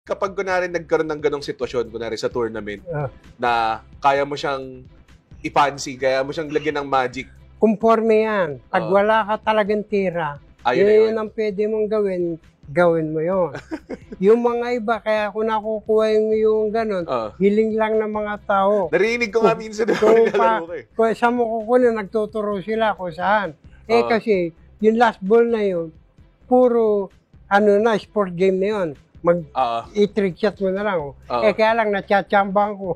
kapag kunwari nagkaroon ng ganong sitwasyon, kunwari sa tournament, na kaya mo siyang ipansi, kaya mo siyang lagyan ng magic? Conforme yan. Pag wala ka talagang tira, yun ang pwede mong gawin mo yun. Yung mga iba, kaya kung nakukuha yung ganun, hiling lang ng mga tao. Narinig ko nga minsan na kung saan mo kukunin, nagtuturo sila kung saan. Kasi, yung last ball na yun, puro, sport game na yun. I-trick shot mo na lang. Kaya lang, natsatsambang ko.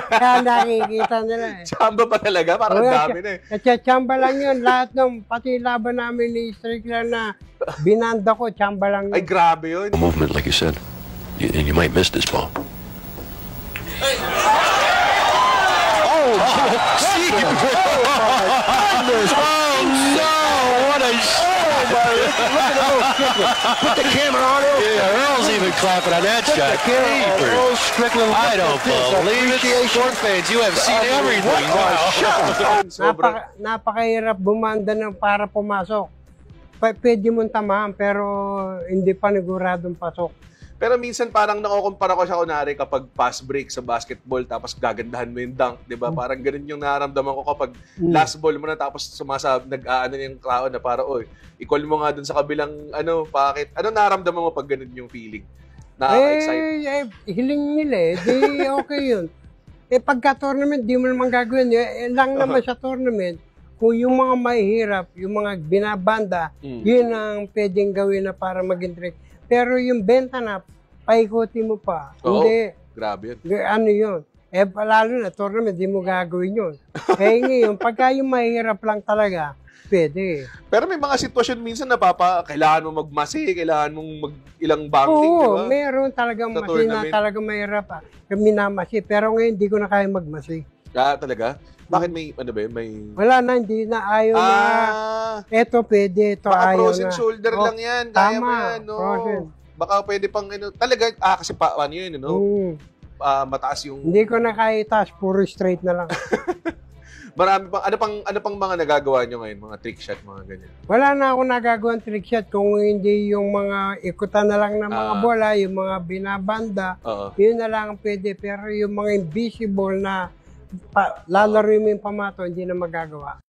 Kaya nakikita nila. Tsamba pa talaga? Parang dami na Natsatsamba lang yun. Lahat ng, pati laban namin ni Strickland na binanda ko, tsamba lang yun. Ay, grabe yun. Movement, like you said. And you might miss this ball. Hey. Oh, Steve! Oh, no! What a Look at Earl Strickland. Put the camera on Earl. Yeah, Earl's even clapping on that shot. Earl Strickland. I don't believe it. Sport fans, you have seen everything. Wow. Napakahirap bumanda ng para pumasok. Pwede mong tamahan, pero hindi paniguradong pasok. Pero minsan parang nakukumpara ko siya kunwari kapag pass break sa basketball tapos gagandahan mo yung dunk, di ba? Parang ganun yung nararamdaman ko kapag last ball mo na tapos nag-aano yung tao na para, i-call mo nga dun sa kabilang, bakit? Ano nararamdaman mo pag ganun yung feeling? Nakaka-excite? Hiling nila di okay yun. Pagka-tournament, di mo naman gagawin. Lang naman sa tournament, kung yung mga mahihirap, yung mga binabanda, yun ang pwedeng gawin na para maging trick. Pero yung benta na, paikutin mo pa. Hindi. Grabe yun. Ano yun? Lalo na, tournament, di mo gagawin yun. Ngayon, pagka yung mahirap lang talaga, pwede. Pero may mga sitwasyon minsan na kailangan mo magmasi, kailangan mong mag-ilang banking, di ba? Oo, meron talagang masi na talagang mahirap. Minamasi. Pero ngayon, di ko na kaya magmasi. Talaga? Bakit may, Wala na, hindi na, ayaw na. Eto pwede, ito ayaw na. Frozen shoulder lang yan. Kaya mo yan, no? Frozen. Baka pwede pang, talaga, kasi paano yun, mataas yung... Hindi ko na kaya itaas, puro straight na lang. Marami pang, ano pang mga nagagawa nyo ngayon? Mga trick shot, mga ganyan? Wala na ako nagagawang trick shot kung hindi yung mga ikutan na lang ng mga bola, yung mga binabanda, yun na lang pwede. Pero yung mga invisible na lalaro mo yung pamato, hindi na magagawa.